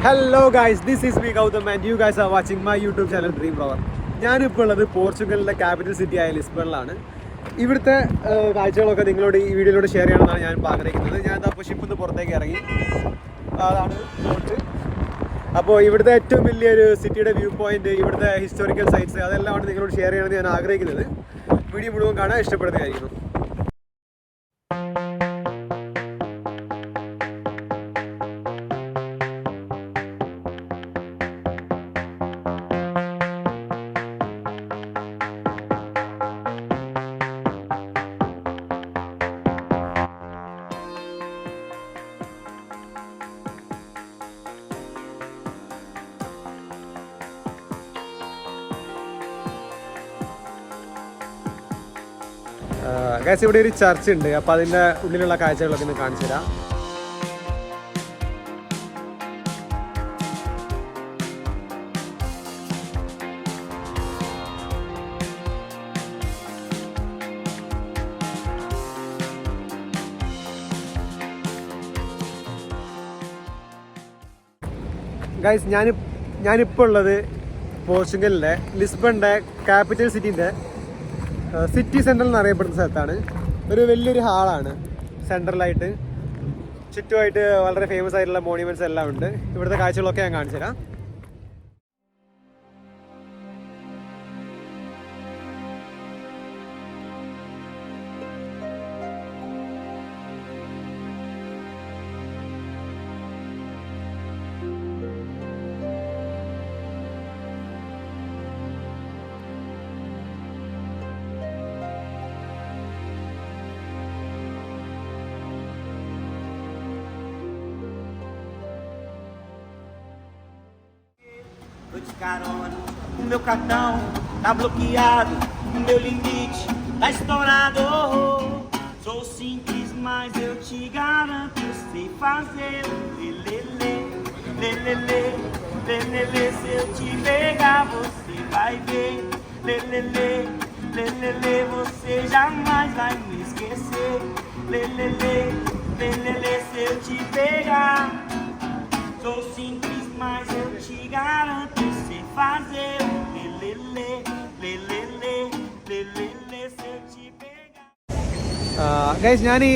Hello guys, this is me Gautam and you guys are watching my YouTube channel Dream Rover. ഞാനിപ്പോൾ ഉള്ളത് പോർച്ചുഗലിലെ capital city ആയ ലിസ്ബണിലാണ്. ഇവിടുത്തെ കാഴ്ചകളൊക്കെ നിങ്ങളോട് ഈ വീഡിയോയിലൂടെ ഷെയർ ചെയ്യണമെന്നാണ് ഞാൻ ആഗ്രഹിക്കുന്നത്. ഞാൻ ഇപ്പോൾ ഷിപ്പിൽ നിന്ന് പുറത്തേക്ക് ഇറങ്ങി, അതാണ് ബോട്ട്. അപ്പോൾ ഇവിടുത്തെ ഏറ്റവും വലിയൊരു സിറ്റിയുടെ വ്യൂ പോയിന്റ്, ഇവിടുത്തെ ഹിസ്റ്റോറിക്കൽ സൈറ്റ്സ് അതെല്ലാമാണ് നിങ്ങളോട് ഷെയർ ചെയ്യണമെന്ന് ഞാൻ ആഗ്രഹിക്കുന്നത്. വീഡിയോ മുഴുവൻ കാണാൻ ഇഷ്ടപ്പെടുന്നതായിരിക്കും. ഗൈസ്, ഇവിടെ ഒരു ചർച്ച് ഉണ്ട്. അപ്പോൾ അതിൻ്റെ ഉള്ളിലുള്ള കാഴ്ചകളൊക്കെ ഒന്ന് കാണിച്ചു തരാം. ഗൈസ്, ഞാനിപ്പോൾ ഉള്ളത് പോർച്ചുഗലിലെ ലിസ്ബണിൻ്റെ ക്യാപിറ്റൽ സിറ്റീൻ്റെ സിറ്റി സെൻട്രൽ എന്നറിയപ്പെടുന്ന സ്ഥലത്താണ്. ഒരു വലിയൊരു ഹാളാണ് സെൻട്രലായിട്ട്. ചുറ്റുമായിട്ട് വളരെ ഫേമസ് ആയിട്ടുള്ള മോണ്യുമെൻറ്റ്സ് എല്ലാം ഉണ്ട്. ഇവിടുത്തെ കാഴ്ചകളൊക്കെ ഞാൻ കാണിച്ചു തരാം. Tô de carona, o meu cartão tá bloqueado, o meu limite tá estourado. Sou simples, mas eu te garanto, eu sei fazer o lelele, lelele, lelele. Se eu te pegar, você vai ver, lelele, lelele. Você jamais vai me esquecer, lelele, lelele. Se eu te pegar, sou simples, mas eu te garanto, eu sei fazer o lelele, lelele, lelele. Se eu te pegar. Guys, ഞാൻ ഈ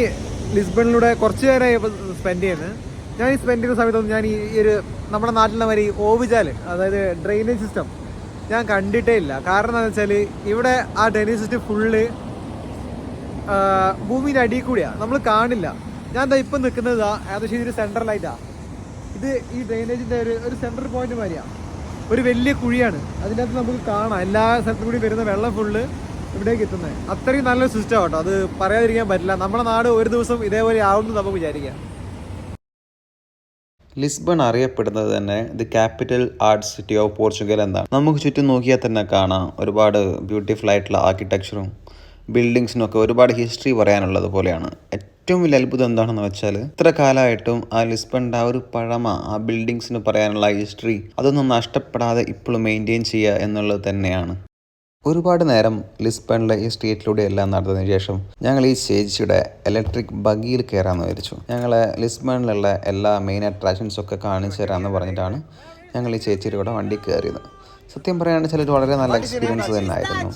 ലിസ്ബണിലൂടെ കുറച്ച് നേരമായി spend ചെയ്യുന്നത്. ഞാൻ ഈ spend ചെയ്യുന്ന സമയത്തൊന്നും ഞാൻ ഈ ഒരു നമ്മുടെ നാട്ടിലെ മാതിരി ഓവുചാല്, അതായത് ഡ്രെയിനേജ് സിസ്റ്റം ഞാൻ കണ്ടിട്ടേ ഇല്ല. കാരണം എന്താണെന്ന് വെച്ചാൽ ഇവിടെ ആ ഡ്രെയിനേജ് സിസ്റ്റം ഫുള്ള് ഭൂമിയുടെ അടിയിൽ കൂടിയാണ്, നമ്മൾ കാണില്ല. ഞാൻ എന്താ ഇപ്പം നിൽക്കുന്നത് ഏകദേശം ഇതൊരു സെൻട്രലായിട്ടാണ്. ഇത് ഈ ഡ്രെയിനേജിൻ്റെ ഒരു സെൻട്രൽ പോയിന്റ് മാതിരിയാണ്. ഒരു വലിയ കുഴിയാണ്, അതിൻ്റെ അകത്ത് നമുക്ക് കാണാം എല്ലാ സ്ഥലത്തും കൂടി വരുന്ന വെള്ളം ഫുള്ള് ഇവിടേക്ക് എത്തുന്നത്. അത്രയും നല്ലൊരു സിസ്റ്റം കേട്ടോ, അത് പറയാതിരിക്കാൻ പറ്റില്ല. നമ്മുടെ നാട് ഒരു ദിവസം ഇതേപോലെ ആവുമെന്ന് നമുക്ക് വിചാരിക്കാം. ലിസ്ബൺ അറിയപ്പെടുന്നത് തന്നെ the capital arts city of Portugal എന്നാണ്. നമുക്ക് ചുറ്റും നോക്കിയാൽ തന്നെ കാണാം ഒരുപാട് ബ്യൂട്ടിഫുൾ ആയിട്ടുള്ള ആർക്കിടെക്ചറും ബിൽഡിങ്സിനൊക്കെ ഒരുപാട് ഹിസ്റ്ററി പറയാനുള്ളത് പോലെയാണ്. ഏറ്റവും വലിയ അത്ഭുതം എന്താണെന്ന് വെച്ചാൽ ഇത്ര കാലമായിട്ടും ആ ലിസ്ബണിൻ്റെ ആ ഒരു പഴമ, ആ ബിൽഡിങ്സിന് പറയാനുള്ള ഹിസ്റ്ററി അതൊന്നും നഷ്ടപ്പെടാതെ ഇപ്പോഴും മെയിൻറ്റെയിൻ ചെയ്യുക എന്നുള്ളത് തന്നെയാണ്. ഒരുപാട് നേരം ലിസ്ബണിലെ ഈ സ്ട്രീറ്റിലൂടെ എല്ലാം നടന്നതിന് ശേഷം ഞങ്ങൾ ഈ ചേച്ചിയുടെ ഇലക്ട്രിക് ബഗ്ഗിയിൽ കയറാമെന്ന് വിചാരിച്ചു. ഞങ്ങൾ ലിസ്ബണിലുള്ള എല്ലാ മെയിൻ അട്രാക്ഷൻസൊക്കെ കാണിച്ചു തരാമെന്ന് പറഞ്ഞിട്ടാണ് ഞങ്ങൾ ഈ ചേച്ചിയുടെ കൂടെ വണ്ടി കയറിയത്. സത്യം പറയുകയാണെങ്കിൽ ചിലർ വളരെ നല്ല എക്സ്പീരിയൻസ് തന്നെ ആയിരുന്നു.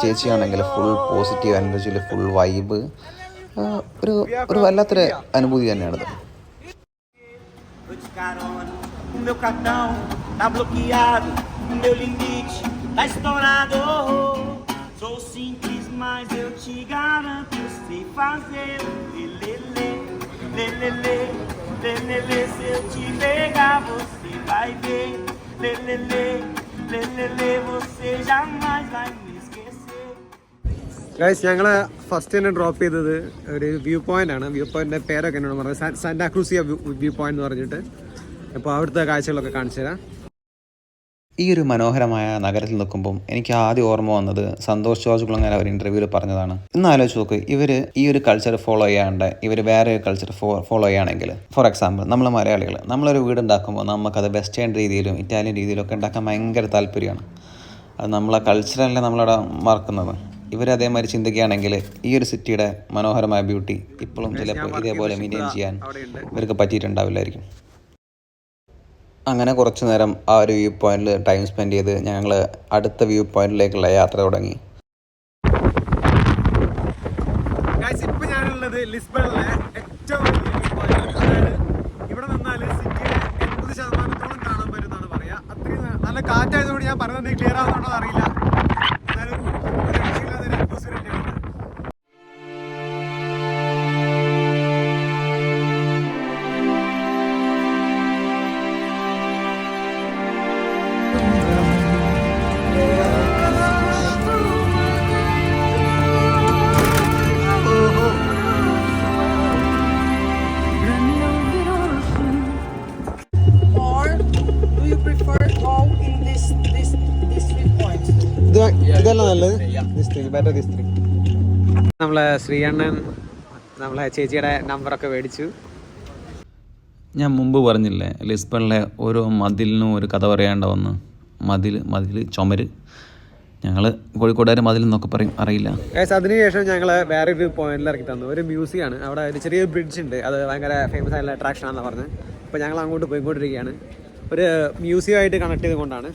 ചേച്ചിയാണെങ്കിൽ ഫുൾ പോസിറ്റീവ് എനർജിയിൽ ഫുൾ വൈബ്, ഒരു വല്ലാത്തൊരു അനുഭൂതി തന്നെയാണത്. Tô de carona, o meu cartão tá bloqueado, o meu limite tá estourado. Sou simples, mas eu te garanto, eu sei fazer o lelele, lelele, lelele. Se eu te pegar, você vai ver, lelele, lelele. Você jamais vai me esquecer. Guys, ഞങ്ങളെ first തന്നെ drop ചെയ്തത് ഒരു view point ആണ്. View പോയിന്റിന്റെ പേരൊക്കെ എന്നോട് പറഞ്ഞത് Santa ക്രൂസിയ view point എന്ന് പറഞ്ഞിട്ട്. അപ്പോൾ അവിടുത്തെ കാഴ്ചകളൊക്കെ കാണിച്ചു തരാം. ഈ ഒരു മനോഹരമായ നഗരത്തിൽ നിൽക്കുമ്പം എനിക്ക് ആദ്യം ഓർമ്മ വന്നത് സന്തോഷ് ജോർജ് കുളങ്ങര ഒരു ഇൻ്റർവ്യൂവിൽ പറഞ്ഞതാണ്. ഇന്ന് ആലോചിച്ച് നോക്ക്, ഇവർ ഈ ഒരു കൾച്ചർ ഫോളോ ചെയ്യാണ്ട് ഇവർ വേറെ ഒരു കൾച്ചർ ഫോളോ ചെയ്യുകയാണെങ്കിൽ, ഫോർ എക്സാമ്പിൾ നമ്മൾ മലയാളികൾ നമ്മളൊരു വീട് ഉണ്ടാക്കുമ്പോൾ നമുക്കത് വെസ്റ്റേൺ രീതിയിലും ഇറ്റാലിയൻ രീതിയിലൊക്കെ ഉണ്ടാക്കാൻ ഭയങ്കര താല്പര്യമാണ്. അത് നമ്മളെ കൾച്ചറല്ലേ നമ്മളവിടെ മറക്കുന്നത്. ഇവരതേമാതിരി ചിന്തിക്കുകയാണെങ്കിൽ ഈ ഒരു സിറ്റിയുടെ മനോഹരമായ ബ്യൂട്ടി ഇപ്പോഴും ചിലപ്പോൾ ഇതേപോലെ മെയിൻറ്റെയിൻ ചെയ്യാൻ ഇവർക്ക് പറ്റിയിട്ടുണ്ടാവില്ലായിരിക്കും. അങ്ങനെ കുറച്ച് നേരം ആ ഒരു വ്യൂ പോയിന്റിൽ ടൈം സ്പെൻഡ് ചെയ്ത് ഞങ്ങൾ അടുത്ത വ്യൂ പോയിന്റിലേക്കുള്ള യാത്ര തുടങ്ങി. ഇപ്പൊ ഞാനുള്ളത് ലിസ്ബണിലെ ഏറ്റവും വലിയ വ്യൂ പോയിന്റ്. അതായത് ഇവിടെ നിന്നാൽ സിറ്റിയിലെ 80% കാണാൻ പറ്റുന്നതാണ് പറയാ. അത്രയും നല്ല കാറ്റായതുകൊണ്ട് ഞാൻ പറഞ്ഞത് ക്ലിയർ ആവുന്നുണ്ടോ അറിയില്ല. എന്നാലും ഒരു രക്ഷയില്ലാത്ത ഒരു atmosphere തന്നെയാണ്. Or do you prefer all in this 3 points? ഇതല്ല നല്ലത്. നമ്മളെ ശ്രീയണ്ണൻ നമ്മളെ ചേച്ചിയുടെ നമ്പറൊക്കെ മേടിച്ചു. ഞാൻ മുമ്പ് പറഞ്ഞില്ലേ ലിസ്ബണിലെ ഓരോ മതിലിനും ഒരു കഥ പറയാണ്ടാവുന്നു. മതിൽ ചുമര്, ഞങ്ങൾ കോഴിക്കോടുകാർ മതിൽ എന്നൊക്കെ പറയും, അറിയില്ല. അതിനുശേഷം ഞങ്ങൾ വേറെ ഒരു പോയിന്റിൽ ഇറക്കി തന്നു. ഒരു മ്യൂസിയം ആണ്. അവിടെ ഒരു ചെറിയ ബ്രിഡ്ജ് ഉണ്ട്. അത് ഭയങ്കര ഫേമസ് ആയിട്ടുള്ള അട്രാക്ഷൻ ആണെന്ന് പറഞ്ഞ്. അപ്പോൾ ഞങ്ങൾ അങ്ങോട്ട് പോയിക്കൊണ്ടിരിക്കുകയാണ്. ഒരു മ്യൂസിയം ആയിട്ട് കണക്ട് ചെയ്തുകൊണ്ടാണ്.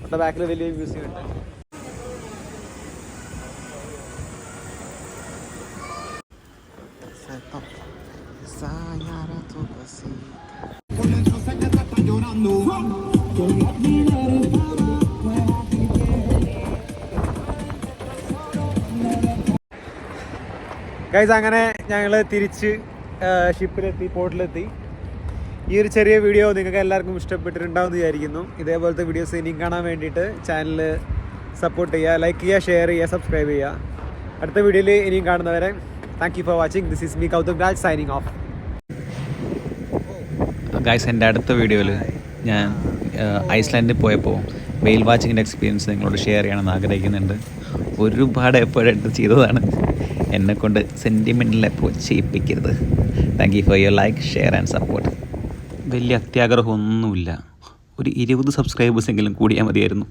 അവിടെ ബാക്കിൽ വലിയ മ്യൂസിയം ഉണ്ട്. ഗൈസ് അങ്ങനെ ഞങ്ങൾ തിരിച്ച് ഷിപ്പിലെത്തി, പോർട്ടിലെത്തി. ഈ ഒരു ചെറിയ വീഡിയോ നിങ്ങൾക്ക് എല്ലാവർക്കും ഇഷ്ടപ്പെട്ടിട്ടുണ്ടാവും എന്ന് വിചാരിക്കുന്നു. ഇതേപോലത്തെ വീഡിയോസ് ഇനിയും കാണാൻ വേണ്ടിയിട്ട് ചാനൽ സപ്പോർട്ട് ചെയ്യുക, ലൈക്ക് ചെയ്യുക, ഷെയർ ചെയ്യുക, സബ്സ്ക്രൈബ് ചെയ്യുക. അടുത്ത വീഡിയോയിൽ ഇനിയും കാണുന്നവരെ thank you for watching. This is me Kautuk Raj signing off. Guys, എൻ്റെ അടുത്ത വീഡിയോയിൽ ഞാൻ ഐസ്ലാൻഡിൽ പോയപ്പോൾ വെയിൽ വാച്ചിങ്ങിൻ്റെ എക്സ്പീരിയൻസ് നിങ്ങളോട് ഷെയർ ചെയ്യണമെന്ന് ആഗ്രഹിക്കുന്നുണ്ട്. ഒരുപാട് എപ്പോഴായിട്ട് ചെയ്തതാണ്. എന്നെക്കൊണ്ട് സെൻറ്റിമെൻ്റൽ അപ്രോച്ച് ചെയ്യിപ്പിക്കരുത്. Thank you for your like, share and support. വലിയ അത്യാഗ്രഹമൊന്നുമില്ല. ഒരു 20 സബ്സ്ക്രൈബേഴ്സെങ്കിലും കൂടിയാൽ മതിയായിരുന്നു.